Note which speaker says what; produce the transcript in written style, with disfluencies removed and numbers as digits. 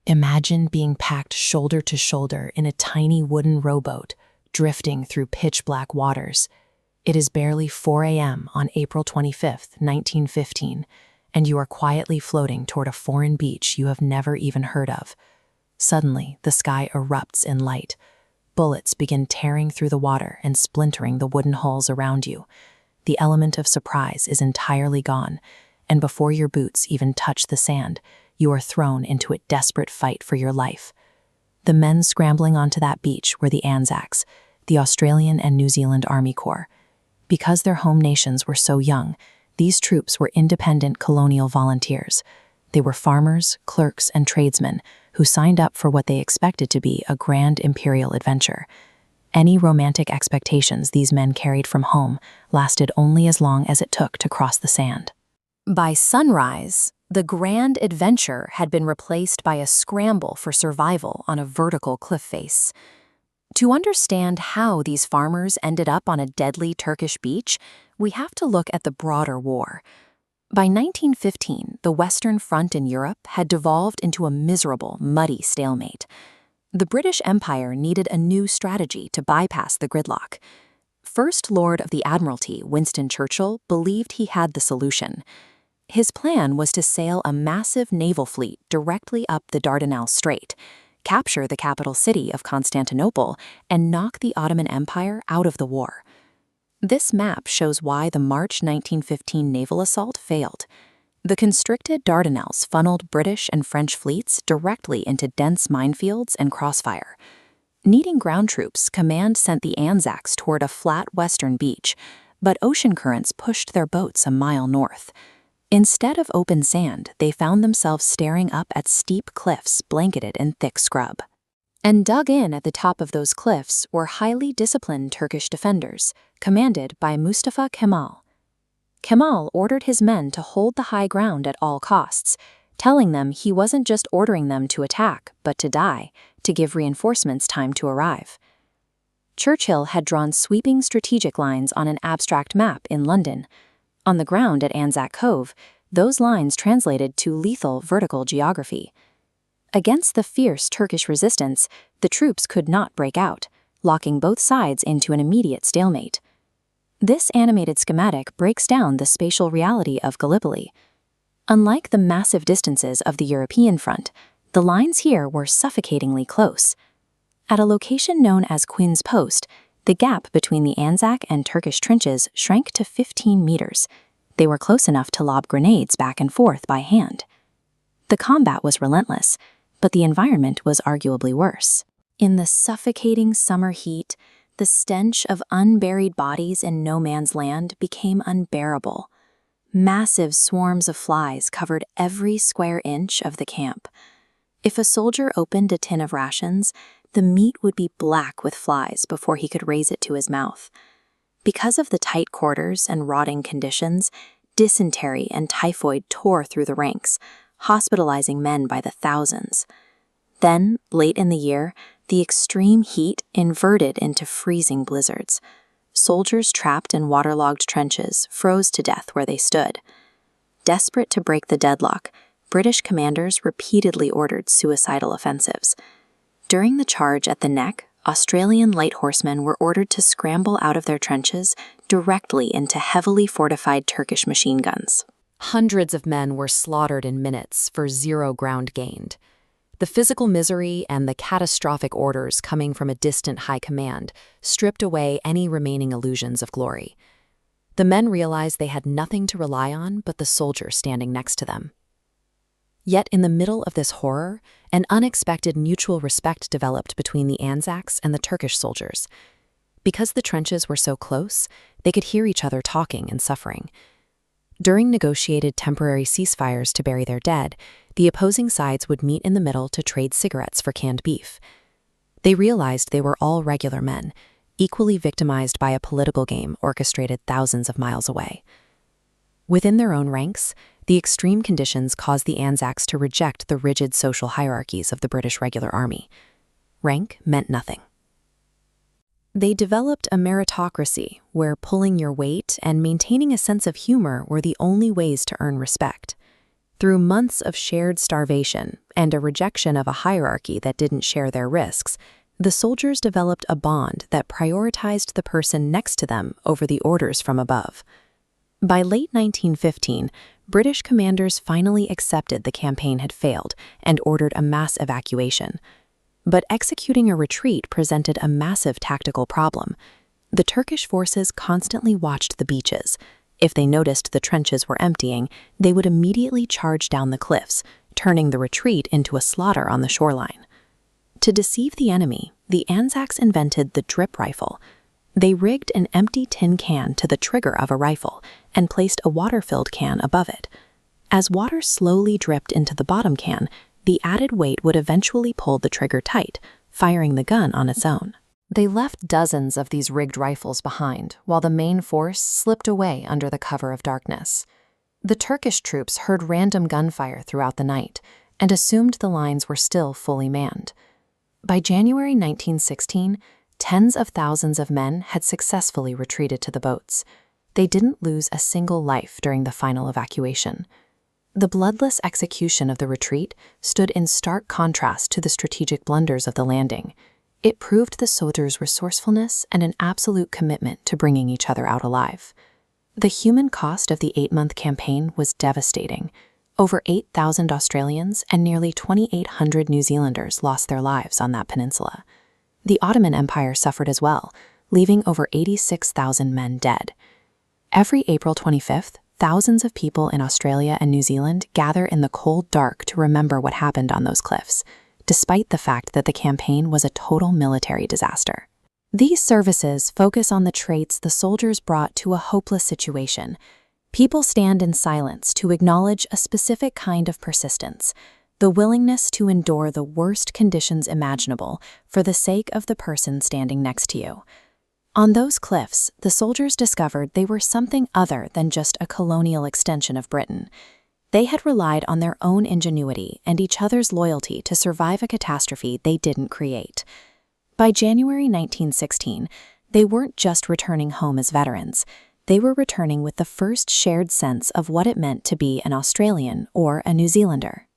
Speaker 1: Imagine being packed shoulder to shoulder in a tiny wooden rowboat, drifting through pitch-black waters. It is barely 4 a.m. on April 25, 1915, and you are quietly floating toward a foreign beach you have never even heard of. Suddenly, the sky erupts in light. Bullets begin tearing through the water and splintering the wooden hulls around you. The element of surprise is entirely gone, and before your boots even touch the sand, you are thrown into a desperate fight for your life. The men scrambling onto that beach were the ANZACs, the Australian and New Zealand Army Corps. Because their home nations were so young, these troops were independent colonial volunteers. They were farmers, clerks, and tradesmen who signed up for what they expected to be a grand imperial adventure. Any romantic expectations these men carried from home lasted only as long as it took to cross the sand. By sunrise, the grand adventure had been replaced by a scramble for survival on a vertical cliff face. To understand how these farmers ended up on a deadly Turkish beach, we have to look at the broader war. By 1915, the Western Front in Europe had devolved into a miserable, muddy stalemate. The British Empire needed a new strategy to bypass the gridlock. First Lord of the Admiralty, Winston Churchill, believed he had the solution. His plan was to sail a massive naval fleet directly up the Dardanelles Strait, capture the capital city of Constantinople, and knock the Ottoman Empire out of the war. This map shows why the March 1915 naval assault failed. The constricted Dardanelles funneled British and French fleets directly into dense minefields and crossfire. Needing ground troops, command sent the ANZACs toward a flat western beach, but ocean currents pushed their boats a mile north. Instead of open sand, they found themselves staring up at steep cliffs blanketed in thick scrub. And dug in at the top of those cliffs were highly disciplined Turkish defenders, commanded by Mustafa Kemal. Kemal ordered his men to hold the high ground at all costs, telling them he wasn't just ordering them to attack, but to die, to give reinforcements time to arrive. Churchill had drawn sweeping strategic lines on an abstract map in London. On the ground at Anzac Cove, those lines translated to lethal vertical geography. Against the fierce Turkish resistance, the troops could not break out, locking both sides into an immediate stalemate. This animated schematic breaks down the spatial reality of Gallipoli. Unlike the massive distances of the European front, the lines here were suffocatingly close. At a location known as Quinn's Post, the gap between the Anzac and Turkish trenches shrank to 15 meters. They were close enough to lob grenades back and forth by hand. The combat was relentless, but the environment was arguably worse. In the suffocating summer heat, the stench of unburied bodies in no man's land became unbearable. Massive swarms of flies covered every square inch of the camp. If a soldier opened a tin of rations, the meat would be black with flies before he could raise it to his mouth. Because of the tight quarters and rotting conditions, dysentery and typhoid tore through the ranks, hospitalizing men by the thousands. Then, late in the year, the extreme heat inverted into freezing blizzards. Soldiers trapped in waterlogged trenches froze to death where they stood. Desperate to break the deadlock, British commanders repeatedly ordered suicidal offensives. During the charge at the Neck, Australian light horsemen were ordered to scramble out of their trenches directly into heavily fortified Turkish machine guns.
Speaker 2: Hundreds of men were slaughtered in minutes for zero ground gained. The physical misery and the catastrophic orders coming from a distant high command stripped away any remaining illusions of glory. The men realized they had nothing to rely on but the soldier standing next to them. Yet in the middle of this horror, an unexpected mutual respect developed between the Anzacs and the Turkish soldiers. Because the trenches were so close, they could hear each other talking and suffering. During negotiated temporary ceasefires to bury their dead, the opposing sides would meet in the middle to trade cigarettes for canned beef. They realized they were all regular men, equally victimized by a political game orchestrated thousands of miles away. Within their own ranks, the extreme conditions caused the Anzacs to reject the rigid social hierarchies of the British regular army. Rank meant nothing. They developed a meritocracy where pulling your weight and maintaining a sense of humor were the only ways to earn respect. Through months of shared starvation and a rejection of a hierarchy that didn't share their risks, the soldiers developed a bond that prioritized the person next to them over the orders from above. By late 1915, British commanders finally accepted the campaign had failed and ordered a mass evacuation. But executing a retreat presented a massive tactical problem. The Turkish forces constantly watched the beaches. If they noticed the trenches were emptying, they would immediately charge down the cliffs, turning the retreat into a slaughter on the shoreline. To deceive the enemy, the ANZACs invented the drip rifle. They rigged an empty tin can to the trigger of a rifle and placed a water-filled can above it. As water slowly dripped into the bottom can, the added weight would eventually pull the trigger tight, firing the gun on its own.
Speaker 1: They left dozens of these rigged rifles behind, while the main force slipped away under the cover of darkness. The Turkish troops heard random gunfire throughout the night and assumed the lines were still fully manned. By January 1916, tens of thousands of men had successfully retreated to the boats. They didn't lose a single life during the final evacuation. The bloodless execution of the retreat stood in stark contrast to the strategic blunders of the landing. It proved the soldiers' resourcefulness and an absolute commitment to bringing each other out alive. The human cost of the 8-month campaign was devastating. Over 8,000 Australians and nearly 2,800 New Zealanders lost their lives on that peninsula. The Ottoman Empire suffered as well, leaving over 86,000 men dead. Every April 25th, thousands of people in Australia and New Zealand gather in the cold dark to remember what happened on those cliffs, despite the fact that the campaign was a total military disaster. These services focus on the traits the soldiers brought to a hopeless situation. People stand in silence to acknowledge a specific kind of persistence, the willingness to endure the worst conditions imaginable for the sake of the person standing next to you. On those cliffs, the soldiers discovered they were something other than just a colonial extension of Britain. They had relied on their own ingenuity and each other's loyalty to survive a catastrophe they didn't create. By January 1916, they weren't just returning home as veterans. They were returning with the first shared sense of what it meant to be an Australian or a New Zealander.